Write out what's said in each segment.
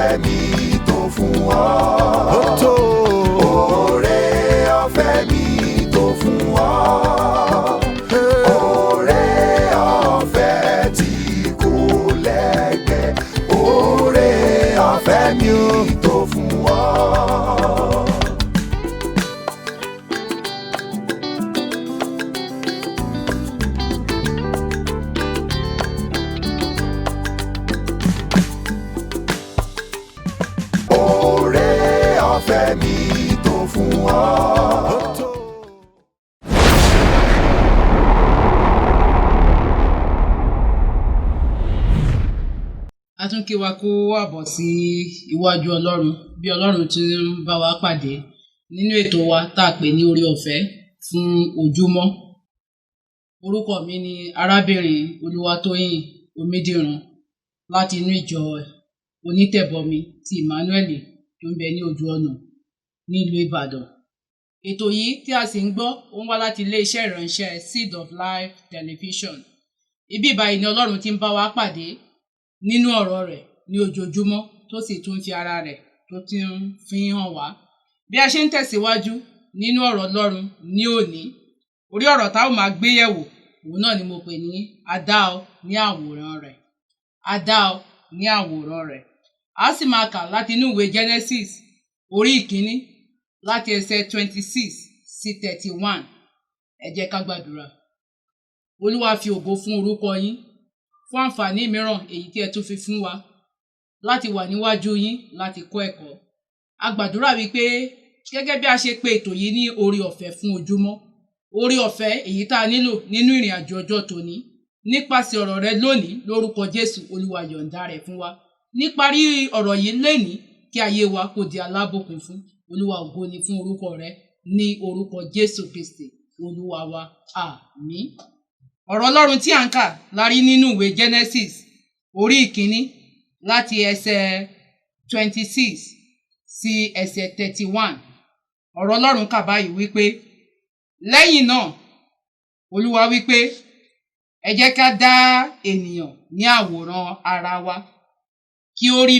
ọ̀fẹ́ mi tó fún ọ. Ó tó. Oore ọ̀fẹ́ mi tó fún ọ. Oore ọ̀fẹ́ tí kò lẹ́gbẹ́. Oore ọ̀fẹ́ mi tó fún ọ. Oore ọ̀fẹ́ mi tó fún ọ. A tún kí wa kó àbọ̀ sí iwájú Ọlọ́run bí Ọlọ́run ti ń bá wa pàdé nínú ètò wa tá a pè ní oore ọ̀fẹ́ fún ojúmọ́. Orúkọ mi ni arábìnrin Olúwatóyìn Omídìran láti inú ìjọ onítẹ̀bọmi ti Emmanuel tó ń bẹ ní ojú ọ̀nà nílùú Ìbàdàn. Ètò yìí tí a sì ń gbọ́ ó ń wá láti ilé-iṣẹ́ ìránṣẹ́ Seed of Life Television. Ibi ìbáyìí ni Ọlọ́run ti ń bá wa pàdé nínú ọ̀rọ̀ rẹ̀ ní ojoojúmọ́ tó sì tún fi ara rẹ̀ tó ti ń fi hàn wá. Bí a ṣe ń tẹ̀síwájú nínú ọ̀rọ̀ Ọlọ́run ní òní, orí ọ̀rọ̀ tá ó máa gbé yẹ̀wò òun náà ni mo pè ní a dá ọ ní àwòrán rẹ̀. A dá ọ ní àwòrán rẹ̀. A sì máa kà láti inú ìwé Genesis orí ìkíní láti ẹsẹ̀ 26 sí 31. Ẹ jẹ́ ká gbàdúrà. Olúwa fi ògo fún orúkọ yín fún àǹfààní mìíràn èyí tí ẹ tún fi fún wa láti wà níwájú yín láti kọ́ ẹ̀kọ́. A gbàdúrà wípé gẹ́gẹ́ bí a ṣe pè ètò yìí ní oore ọ̀fẹ́ fún ojúmọ́, oore ọ̀fẹ́ èyí tá a nílò nínú ìrìn àjò ọjọ́ tòní nípasẹ̀ ọ̀rọ̀ rẹ lónìí lórúkọ Jésù. Olúwa yọ̀ǹda rẹ̀ fún wa. Níparí ọ̀rọ̀ yìí lénìí kí ayé wa kó di alábùkún fún. Olúwa ògo ni fún orúkọ rẹ ní orúkọ Jésù Kristi Olúwa wa. Àmín. Ọ̀rọ̀ Ọlọ́run tí à ń kà la rí nínú ìwé Genesis orí ìkíní láti ẹsẹ̀ 26 sí ẹsẹ̀ 31. Ọ̀rọ̀ Ọlọ́run kà báyìí wípé lẹ́yìn náà Olúwa wípé ẹ jẹ́ ká dá ènìyàn ní àwòrán ara wa kí ó rí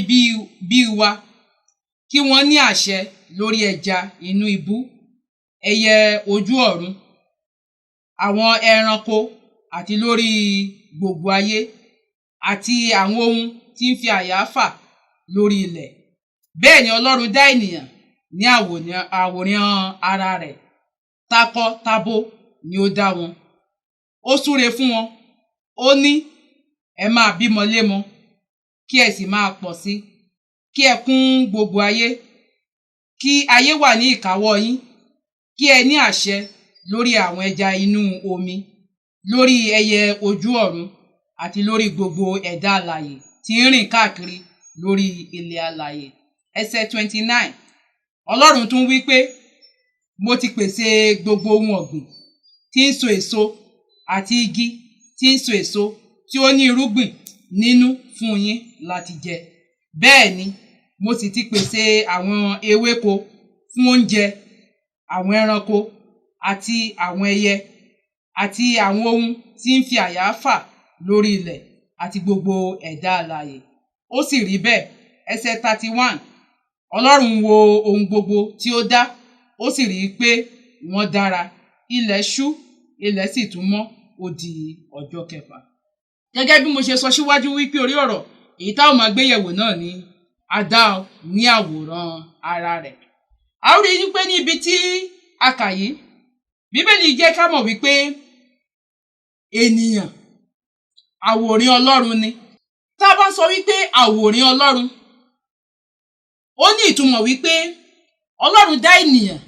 bí wa, kí wọ́n ní àṣẹ lórí ẹja inú ibú, ẹyẹ ojú ọ̀run, àwọn ẹranko àti lórí gbogbo ayé àti àwọn ohun tí ń fi àyà fà lórí ilẹ̀. Bẹ́ẹ̀ ni Ọlọ́run dá ènìyàn ní àwòrán ara rẹ̀. Takọ-tabo ni ó dá wọn. Ó súre fún wọn. Ó ní ẹ máa bímọ lémọ kí ẹ sì máa pọ̀ sí, kí ẹ kún gbogbo ayé, kí ayé wà ní ìkáwọ́ yín, kí ẹ ní àṣẹ lórí àwọn ẹja inú omi, lórí ẹyẹ ojú ọ̀run àti lórí gbogbo ẹ̀dá alààyè tí ń rìn káàkiri lórí ilẹ̀ alààyè. Ẹsẹ̀ 29. Ọlọ́run tún wí pé mo ti pèsè gbogbo ohun ọ̀gbìn tí ń so èso àti igi tí ń so èso tí ó ní irúgbìn nínú fún yín láti jẹ. Bẹ́ẹ̀ ni mo sì ti pèsè àwọn ewéko fún oúnjẹ àwọn ẹranko àti àwọn ẹyẹ àti àwọn ohun tí ń fi àyà fà lórí ilẹ̀ àti gbogbo ẹ̀dá alààyè. Ó sì rí bẹ́ẹ̀. Ẹsẹ̀ 31. Ọlọ́run wo ohun gbogbo tí ó dá, ó sì rí i pé wọ́n dára. Ilẹ̀ ṣú, ilẹ̀ sì tún mọ́, ó di ọjọ́ kẹfà. Gẹ́gẹ́ bí mo ṣe sọ síwájú wípé orí ọ̀rọ̀ èyí tá ò máa gbé yẹ̀wò náà ni a dá ọ ní àwòrán ara rẹ̀. A rí i pé ní ibi tí a kà yìí, Bíbélì jẹ́ ká mọ̀ wípé ènìyàn àwòrán Ọlọ́run ni. Tá a bá sọ wípé àwòrán Ọlọ́run, ó ní ìtumọ̀ wípé Ọlọ́run dá ènìyàn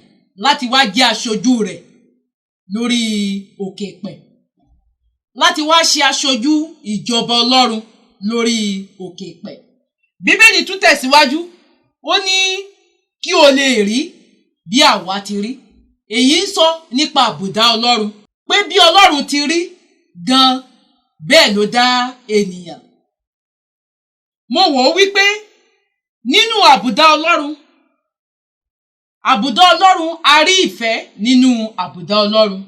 láti wá jẹ́ aṣojú rẹ̀ lórí òkè pẹ̀, láti wá ṣe aṣojú ìjọba Ọlọ́run lórí òkè pẹ̀. Bíbélì tún tẹ̀síwájú, ó ní kí o lè rí bí àwa ti rí. Èyí ń sọ nípa àbùdá Ọlọ́run, pé bí Ọlọ́run ti rí gan bẹ́ẹ̀ ló dá ènìyàn. Mo wò ó wípé nínú àbùdá Ọlọ́run, a rí ìfẹ́ nínú àbùdá Ọlọ́run.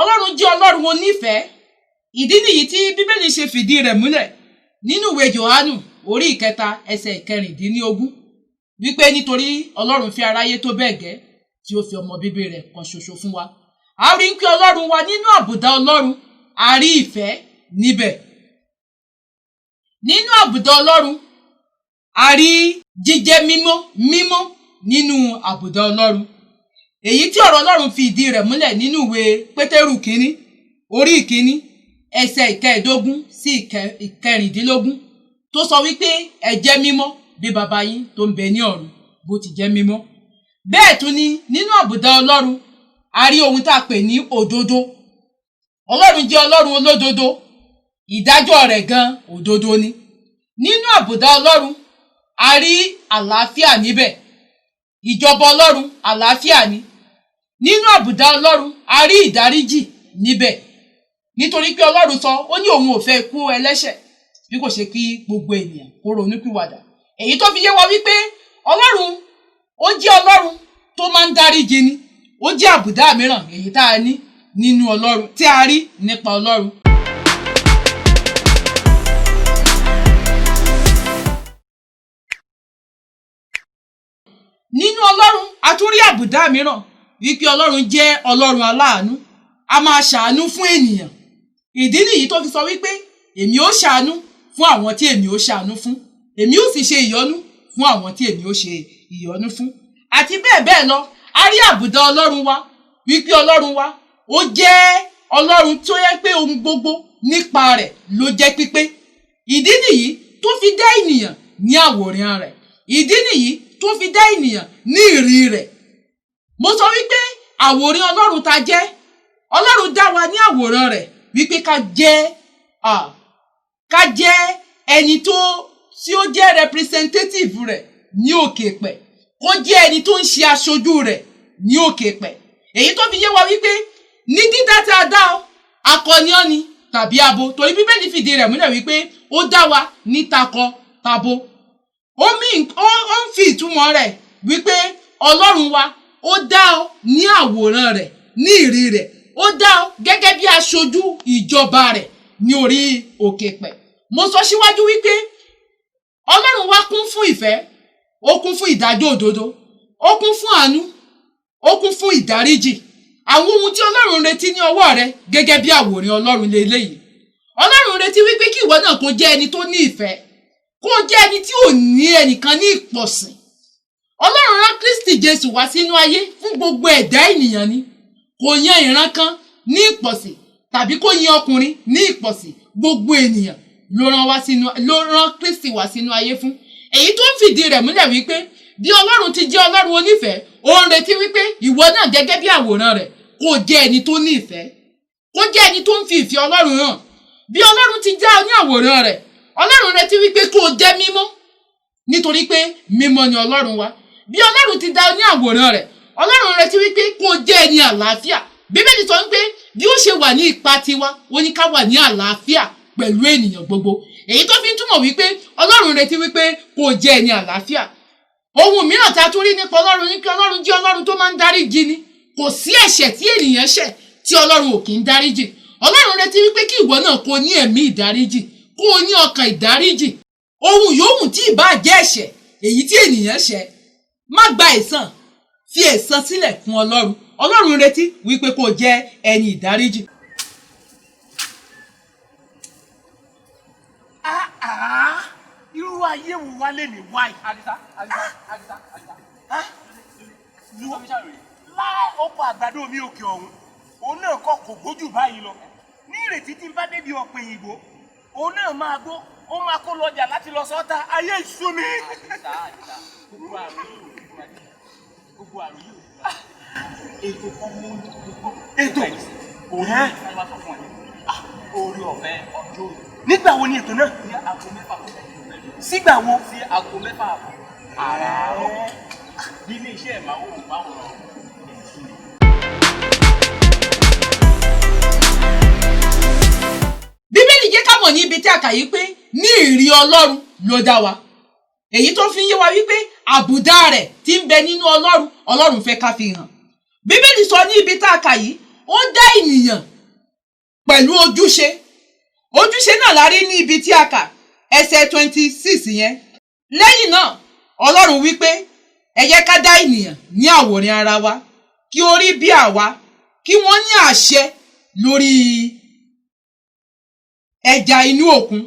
Ọlọ́run jẹ́ Ọlọ́run onífẹ̀ẹ́. Ìdí nìyí tí Bíbélì ṣe fìdí rẹ̀ múlẹ̀ nínú ìwé Jòhánù orí ìkẹta ẹsẹ̀ ìkẹrìndínlógún wípé nítorí Ọlọ́run fi aráyé tó bẹ́ẹ̀ gẹ́ tí ó fi ọmọ bíbí rẹ̀ kan ṣoṣo fún wa. A rí pé Ọlọ́run wa nínú àbùdá Ọlọ́run a rí ìfẹ́ níbẹ̀. Nínú àbùdá Ọlọ́run a rí jíjẹ́ mímọ́ nínú àbùdá Ọlọ́run. Èyí tí ọ̀rọ̀ Ọlọ́run fi ìdí rẹ̀ múlẹ̀ nínú ìwé Pétérù kínní orí ìkínní ẹsẹ̀ ìkẹẹ̀dógún sí ìkẹrìndínlógún tó sọ wípé ẹ jẹ́ mímọ́ bí baba yín tó ń bẹ ní ọ̀run bó ti jẹ́ mímọ́. Bẹ́ẹ̀ tún ni nínú àbùdá Ọlọ́run a rí ohun tá a pè ní òdodo. Ọlọ́run jẹ́ Ọlọ́run olódodo, ìdájọ́ rẹ̀ gan òdodo ni. Nínú àbùdá Ọlọ́run a rí àlàáfíà níbẹ̀. Ìjọba Ọlọ́run àlàáfíà ni. Nínú àbùdá Ọlọ́run a rí ìdáríjì níbẹ̀. Nítorí pé Ọlọ́run sọ ó ní òun ò fẹ́ ikú ẹlẹ́ṣẹ̀ bí kò ṣe kí gbogbo ènìyàn kó ronúpìwàdà. Èyí tó fi yé wa wípé Ọlọ́run ó jẹ́ Ọlọ́run tó máa ń dáríjì ni. Ó jẹ́ àbùdá mìíràn èyí tá a ní nínú Ọlọ́run tí a rí nípa Ọlọ́run. Nínú Ọlọ́run a tún rí àbùdá mìíràn wípé Ọlọ́run jẹ́ Ọlọ́run aláàánú. A máa ṣàánú fún ènìyàn. Ìdí nìyí tó fi sọ wípé èmi ó ṣàánú fún àwọn tí èmi ó ṣàánú fún. Èmi ó sì ṣe ìyọ́nú fún àwọn tí èmi ó ṣe ìyọ́nú fún. Àti bẹ́ẹ̀ bẹ́ẹ̀ lọ, a rí àbùdá Ọlọ́run wa wípé Ọlọ́run wa ó jẹ́ Ọlọ́run tó yẹ pé ohun gbogbo nípa rẹ̀ ló jẹ́ pípé. Ìdí nìyí tó fi dá ènìyàn ní àwòrán rẹ̀. Ìdí nìyí tó fi dá ènìyàn ní ìrí rẹ̀. Mo sọ wípé àwòrán Ọlọ́run ta jẹ́. Ọlọ́run dá wa ní àwòrán rẹ̀ wípé ká jẹ́ ẹni tí ó jẹ́ representative rẹ̀ ní òkè pẹ̀. Kó jẹ́ ẹni tó ń ṣe aṣojú rẹ̀ ní òkè pẹ̀. Èyí tó fi yé wa wípé ní dídá tí a dá akọni ọ́ ni tàbí abo, torí Bíbélì fìdí rẹ̀ múlẹ̀ wípé ó dá wa ní takọ tabo. Ó ń fi ìtumọ̀ rẹ̀ wípé Ọlọ́run wa ó dá ọ ní àwòrán rẹ̀ ní ìrí rẹ̀. Ó dá ọ gẹ́gẹ́ bí aṣojú ìjọba rẹ̀ ní orí òkè pẹ̀. Mo sọ síwájú wípé Ọlọ́run wa kún fún ìfẹ́, ó kún fún ìdájọ́ òdodo, ó kún fún àánú, ó kún fún ìdáríjì. Àwọn ohun tí Ọlọ́run retí ní ọwọ́ rẹ gẹ́gẹ́ bí àwòrán Ọlọ́run lélẹ́yìí. Ọlọ́run retí wípé kí ìwọ náà kó jẹ́ ẹni tó ní ìfẹ́, kó jẹ́ ẹni tí ò ní ẹnìkan ní ìpọ̀sìn. Ọlọ́run rán Kristi Jésù wá sínú ayé fún gbogbo ẹ̀dá ènìyàn ni. Kò yan ìran kan ní ìpọ̀sìn tàbí kó yan ọkùnrin ní ìpọ̀sìn. Gbogbo ènìyàn ló rán Kristi wá sínú ayé fún. Èyí tó ń fìdí rẹ̀ múlẹ̀ wípé bí Ọlọ́run ti jẹ́ Ọlọ́run onífẹ̀ẹ́, ó ń retí wípé ìwọ náà gẹ́gẹ́ bí àwòrán rẹ̀ kó jẹ́ ẹni tó ní ìfẹ́, kó jẹ́ ẹni tó ń fi ìfẹ́ Ọlọ́run hàn. Bí Ọlọ́run ti já ọ ní àwòrán rẹ̀, Ọlọ́run retí wípé kó jẹ́ mímọ́ nítorí pé mímọ́ ni Ọlọ́run wa. Bí Ọlọ́run ti dá ọ ní àwòrán rẹ̀, Ọlọ́run retí wípé kó jẹ́ ẹni àlàáfíà. Bíbélì sọ wípé bí ó ṣe wà ní ipa tiwa, ó ní ká wà ní àlàáfíà pẹ̀lú ènìyàn gbogbo. Èyí tó fi ń túmọ̀ wípé Ọlọ́run retí wípé kó jẹ́ ẹni àlàáfíà. Ohun mìíràn tá a tún rí nípa Ọlọ́run ní kí Ọlọ́run jẹ́ Ọlọ́run tó máa ń dáríjì ni. Kò sí ẹ̀ṣẹ̀ tí ènìyàn ṣẹ̀ tí Ọlọ́run ò kì í dáríjì. Ọlọ́run retí wípé kí ìwọ náà kó ní ẹ̀mí ìdáríjì, kó o ní ọkàn ìdáríjì. Ohun yòówù tí ìbá jẹ́ ẹ̀ṣẹ̀ èyí tí ènìyàn ṣẹ̀, má gba ẹ̀san, fi ẹ̀san sílẹ̀ fún Ọlọ́run. Ọlọ́run retí wípé kó jẹ́ ẹni ìdáríjì. Irú ayé wo wá lè ní wáyé? Àdìsá. Láì ọkọ̀ àgbàdo mi òkè ọ̀hún, òun náà kọ́ kò gbójú báyìí lọ. Ní ìrètí tí n bá débi ọ̀pẹ̀ ìgbò, òun náà máa gbó, ó máa kó lọ́jà láti lọ sọ́ta, ayé ìṣú mi. Àdìsá, gbogbo àrùn yìí. Ètò kan mú ètò òun ní sábà sọ fún ẹ. Orí ọ̀fẹ́ ọjọ́ òní. Nígbà wo ni ètò náà? Ní aago 6 sígbà wo? Sí aago 6 àràárọ̀. Ní ilé iṣẹ́ ìmáwòrán. Bíbélì jẹ́ ká mọ̀ ní ibi tí a kà yí pé ní ìrí Ọlọ́run ló dá wa. Èyí tó fi ń yé wa wípé àbùdá rẹ̀ tí ń bẹ nínú Ọlọ́run fẹ́ ká fi hàn. Bíbélì sọ ní ibi tá a kà yìí, ó dá ènìyàn pẹ̀lú ojúṣe. Ojúṣe náà la rí ní ibi tí a kà ẹsẹ̀ 26 yẹn. Lẹ́yìn náà Ọlọ́run wí pé ẹ jẹ́ ká dá ènìyàn ní àwòrán ara wa kí ó rí bí àwa, kí wọ́n ní àṣẹ lórí ẹja inú òkun,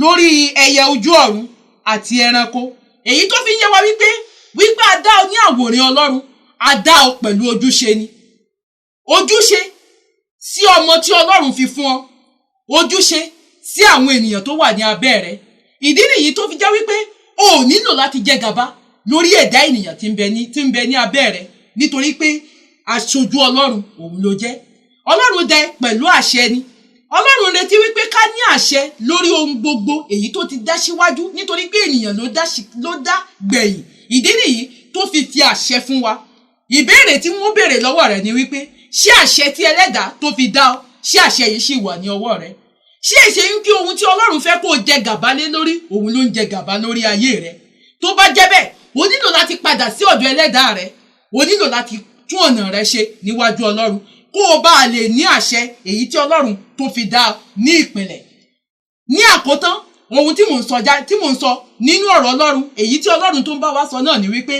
lórí ẹyẹ ojú ọ̀run àti ẹranko. Èyí tó fi ń yé wa wípé a dá ọ ní àwòrán Ọlọ́run, a dá ọ pẹ̀lú ojúṣe ni. Ojúṣe sí ọmọ tí Ọlọ́run fi fún ọ, ojúṣe sí àwọn ènìyàn tó wà ní abẹ́ rẹ. Ìdí nìyí tó fi jẹ́ wípé o ò nílò láti jẹ gàba lórí ẹ̀dá ènìyàn tí ń bẹ ní abẹ́ rẹ, nítorí pé aṣojú Ọlọ́run òun ló jẹ́. Ọlọ́run dá ẹ pẹ̀lú àṣẹ ni. Ọlọ́run retí wípé ká ní àṣẹ lórí ohun gbogbo èyí tó ti dá síwájú, nítorí pé ènìyàn ló dá gbẹ̀yìn. Ìdí nìyí tó fi àṣẹ fún wa. Ìbéèrè tí wọ́n béèrè lọ́wọ́ rẹ̀ ni wípé ṣé àṣẹ tí ẹlẹ́dàá tó fi dá ọ, ṣé àṣẹ yìí ṣì wà ní ọwọ́ rẹ? Ṣé èṣe ń kí ohun tí Ọlọ́run fẹ́ kó jẹ gàba lé lórí, òun ló ń jẹ gàba lórí ayé rẹ? Tó bá jẹ́ bẹ́ẹ̀, o nílò láti padà sí ọ̀dọ̀ ẹlẹ́dàá rẹ. O nílò láti tún ọ̀nà rẹ ṣe níwájú Ọlọ́run kó o bá lè ní àṣẹ èyí tí Ọlọ́run tó fi dá ọ ní ìpìlẹ̀. Ní àkótán, ohun tí mò ń sọ nínú ọ̀rọ̀ Ọlọ́run, èyí tí Ọlọ́run tó ń bá wa sọ náà ni wípé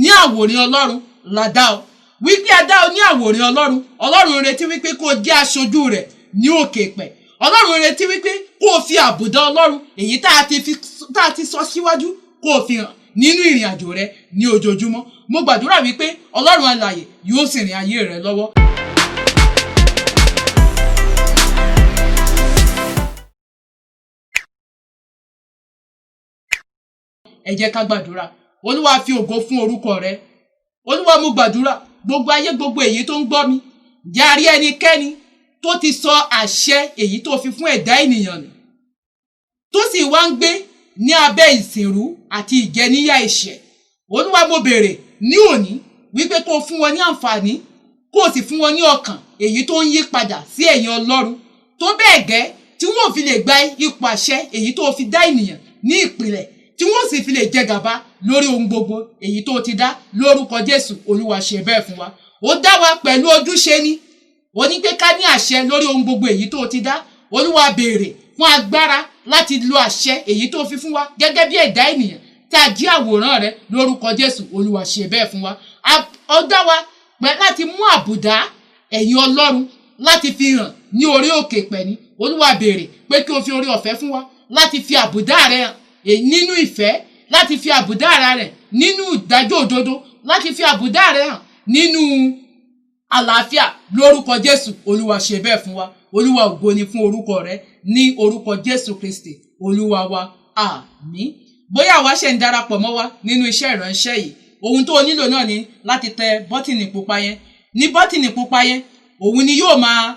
ní àwòrán Ọlọ́run la dá ọ. Wípé a dá ọ ní àwòrán Ọlọ́run. Ọlọ́run retí wípé kó o jẹ́ aṣojú rẹ̀ ní òkè pẹ̀. Ọlọ́run retí wípé kó o fi àbùdá Ọlọ́run èyí tá a ti sọ síwájú kó o fi hàn nínú ìrìn àjò rẹ ní ojoojúmọ́. Mo gbàdúrà wípé Ọlọ́run alààyè yóò sì rìn ayé rẹ lọ́wọ́. Ẹ jẹ́ ká gbàdúrà. Olúwa fi ògo fún orúkọ rẹ. Olúwa, mo gbàdúrà gbogbo ayé, gbogbo èyí tó ń gbọ́ mi, jẹ́ a rí ẹnikẹ́ni tó ti sọ àṣẹ èyí tó fi fún ẹ̀dá ènìyàn nì, tó sì wá ń gbé ní abẹ́ ìsìnrú àti ìjẹníyà ẹ̀ṣẹ̀. Olúwa, mo béèrè ní òní wípé kó fún wọn ní àǹfààní, kó sì fún wọn ní ọkàn èyí tó ń yí padà sí ẹ̀yìn Ọlọ́run, tó bẹ́ẹ̀ gẹ́ tí wọ́n fi lè gba ipò àṣẹ èyí tó fi dá ènìyàn ní ìpìlẹ̀, tí wọ́n sì fi lè jẹ gàba lórí ohun gbogbo èyí tó ti dá lórúkọ Jésù. Olúwa, ṣe bẹ́ẹ̀ fún wa. Ó dá wa pẹ̀lú ojúṣe ni. Ó ní pé ká ní àṣẹ lórí ohun gbogbo èyí tó ti dá. Olúwa, béèrè fún agbára láti lo àṣẹ èyí tó fi fún wa gẹ́gẹ́ bí ẹ̀dá ènìyàn tá a jí àwòrán rẹ lórúkọ Jésù. Olúwa, ṣe bẹ́ẹ̀ fún wa. Ó dá wa láti mú àbùdá ẹ̀yìn Ọlọ́run láti fi hàn ní orí òkè pẹ̀ ni. Olúwa, béèrè pé kí o fi orí ọ̀fẹ́ fún wa láti fi àbùdá rẹ hàn nínú ìfẹ́, láti fi àbùdá ara rẹ̀ nínú ìdájọ́ òdodo, láti fi àbùdá rẹ̀ hàn nínú àlàáfíà lórúkọ Jésù. Olúwa, ṣe bẹ́ẹ̀ fún wa. Olúwa, ògo ni fún orúkọ rẹ ní orúkọ Jésù Kristi Olúwa wa. Àmín. Bóyá àwa ṣe ń darapọ̀ mọ́ wa nínú iṣẹ́ ìránṣẹ́ yìí, ohun tó nílò náà ni láti tẹ bọ́tìnì pupa yẹn. Ní bọ́tìnì pupa yẹn, òun ni yóò máa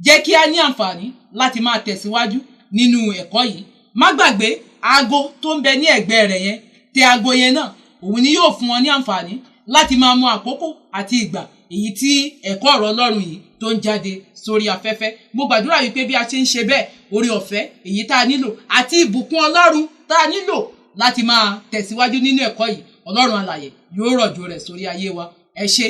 jẹ́ kí a ní àǹfààní láti máa tẹ̀síwájú nínú ẹ̀kọ́ yìí. Má gbàgbé aago tó ń bẹ ní ẹ̀gbẹ́ rẹ̀ yẹn, tẹ aago yẹn náà, òun ni yóò fún wọn ní àǹfààní láti máa mọ àkókò àti ìgbà èyí tí ẹ̀kọ́ ọ̀rọ̀ Ọlọ́run yìí tó ń jáde sórí afẹ́fẹ́. Mo gbàdúrà wípé bí a ṣe ń ṣe bẹ́ẹ̀, oore ọ̀fẹ́ èyí tá a nílò àti ìbùkún Ọlọ́run tá a nílò láti máa tẹ̀síwájú nínú ẹ̀kọ́ yìí, Ọlọ́run alààyè yóò rọ̀jò rẹ̀ sórí ayé wa. Ẹ ṣé.